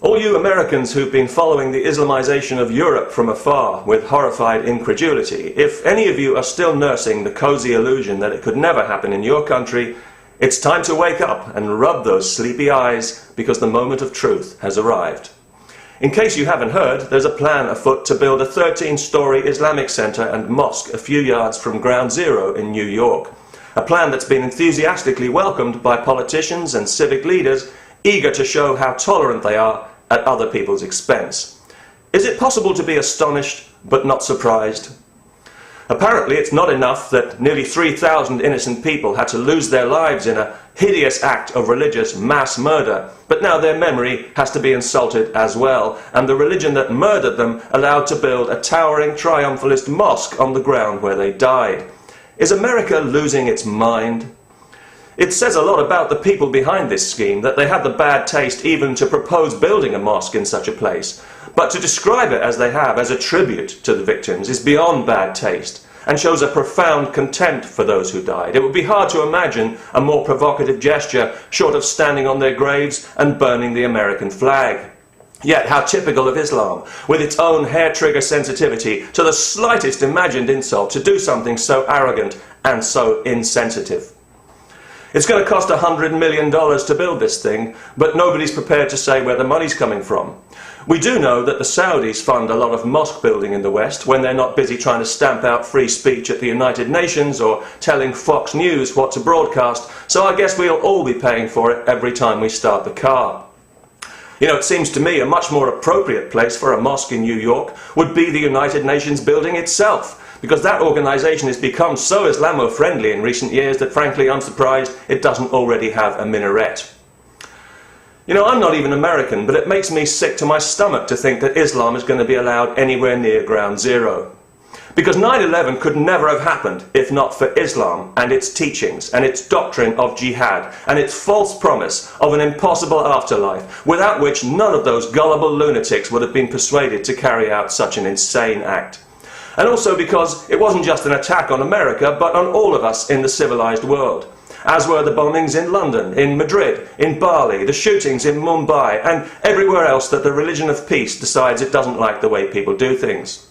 All you Americans who've been following the Islamization of Europe from afar with horrified incredulity, if any of you are still nursing the cozy illusion that it could never happen in your country, it's time to wake up and rub those sleepy eyes, because the moment of truth has arrived. In case you haven't heard, there's a plan afoot to build a 13-story Islamic center and mosque a few yards from Ground Zero in New York. A plan that's been enthusiastically welcomed by politicians and civic leaders eager to show how tolerant they are at other people's expense. Is it possible to be astonished but not surprised? Apparently it's not enough that nearly 3,000 innocent people had to lose their lives in a hideous act of religious mass murder, but now their memory has to be insulted as well, and the religion that murdered them allowed to build a towering triumphalist mosque on the ground where they died. Is America losing its mind? It says a lot about the people behind this scheme that they had the bad taste even to propose building a mosque in such a place. But to describe it as they have, as a tribute to the victims, is beyond bad taste and shows a profound contempt for those who died. It would be hard to imagine a more provocative gesture short of standing on their graves and burning the American flag. Yet how typical of Islam, with its own hair-trigger sensitivity to the slightest imagined insult, to do something so arrogant and so insensitive. It's going to cost $100 million to build this thing, but nobody's prepared to say where the money's coming from. We do know that the Saudis fund a lot of mosque building in the West when they're not busy trying to stamp out free speech at the United Nations or telling Fox News what to broadcast, so I guess we'll all be paying for it every time we start the car. You know, it seems to me a much more appropriate place for a mosque in New York would be the United Nations building itself, because that organisation has become so Islamo-friendly in recent years that, frankly, I'm surprised it doesn't already have a minaret. You know, I'm not even American, but it makes me sick to my stomach to think that Islam is going to be allowed anywhere near Ground Zero. Because 9/11 could never have happened if not for Islam and its teachings and its doctrine of jihad and its false promise of an impossible afterlife, without which none of those gullible lunatics would have been persuaded to carry out such an insane act. And also because it wasn't just an attack on America, but on all of us in the civilized world, as were the bombings in London, in Madrid, in Bali, the shootings in Mumbai, and everywhere else that the religion of peace decides it doesn't like the way people do things.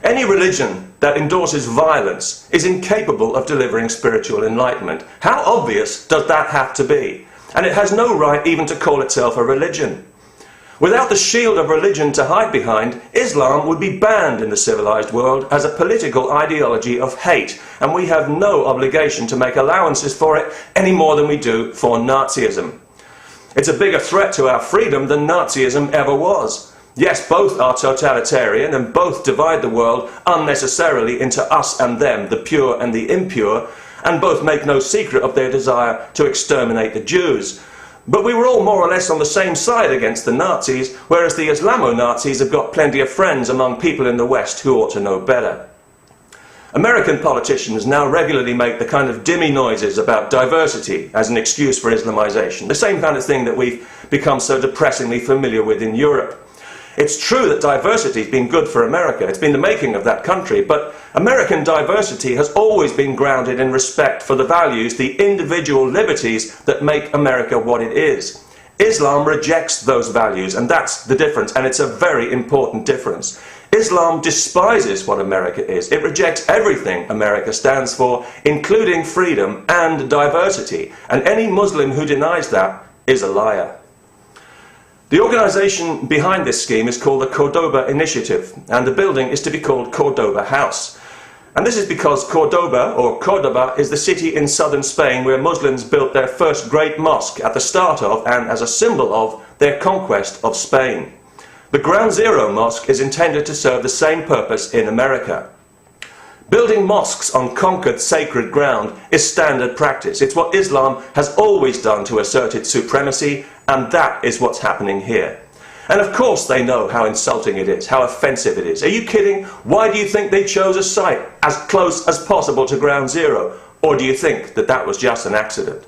Any religion that endorses violence is incapable of delivering spiritual enlightenment. How obvious does that have to be? And it has no right even to call itself a religion. Without the shield of religion to hide behind, Islam would be banned in the civilized world as a political ideology of hate, and we have no obligation to make allowances for it any more than we do for Nazism. It's a bigger threat to our freedom than Nazism ever was. Yes, both are totalitarian and both divide the world unnecessarily into us and them, the pure and the impure, and both make no secret of their desire to exterminate the Jews. But we were all more or less on the same side against the Nazis, whereas the Islamo-Nazis have got plenty of friends among people in the West who ought to know better. American politicians now regularly make the kind of dimmy noises about diversity as an excuse for Islamization, the same kind of thing that we've become so depressingly familiar with in Europe. It's true that diversity has been good for America. It's been the making of that country. But American diversity has always been grounded in respect for the values, the individual liberties that make America what it is. Islam rejects those values, and that's the difference, and it's a very important difference. Islam despises what America is. It rejects everything America stands for, including freedom and diversity. And any Muslim who denies that is a liar. The organisation behind this scheme is called the Cordoba Initiative, and the building is to be called Cordoba House. And this is because Cordoba, or Cordoba, is the city in southern Spain where Muslims built their first great mosque at the start of, and as a symbol of, their conquest of Spain. The Ground Zero Mosque is intended to serve the same purpose in America. Building mosques on conquered sacred ground is standard practice. It's what Islam has always done to assert its supremacy, and that is what's happening here. And of course they know how insulting it is, how offensive it is. Are you kidding? Why do you think they chose a site as close as possible to Ground Zero? Or do you think that that was just an accident?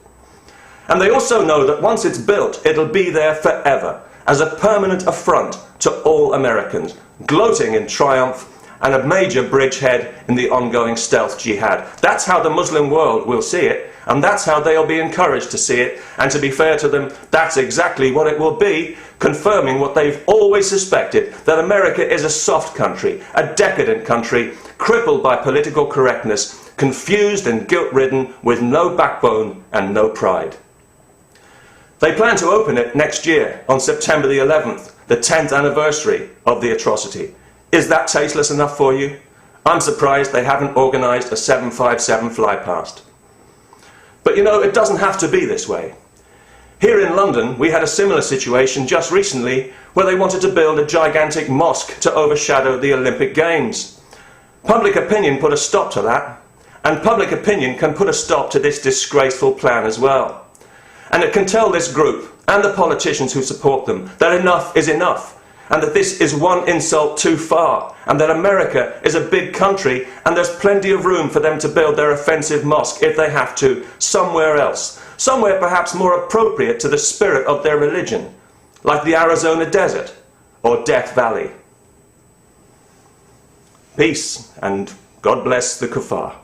And they also know that once it's built, it'll be there forever, as a permanent affront to all Americans, gloating in triumph and a major bridgehead in the ongoing stealth jihad. That's how the Muslim world will see it, and that's how they'll be encouraged to see it, and to be fair to them, that's exactly what it will be, confirming what they've always suspected, that America is a soft country, a decadent country, crippled by political correctness, confused and guilt-ridden, with no backbone and no pride. They plan to open it next year, on September the 11th, the 10th anniversary of the atrocity. Is that tasteless enough for you? I'm surprised they haven't organised a 757 flypast. But you know, it doesn't have to be this way. Here in London, we had a similar situation just recently where they wanted to build a gigantic mosque to overshadow the Olympic Games. Public opinion put a stop to that, and public opinion can put a stop to this disgraceful plan as well. And it can tell this group, and the politicians who support them, that enough is enough, and that this is one insult too far, and that America is a big country, and there's plenty of room for them to build their offensive mosque, if they have to, somewhere else, somewhere perhaps more appropriate to the spirit of their religion, like the Arizona desert or Death Valley. Peace, and God bless the kuffar.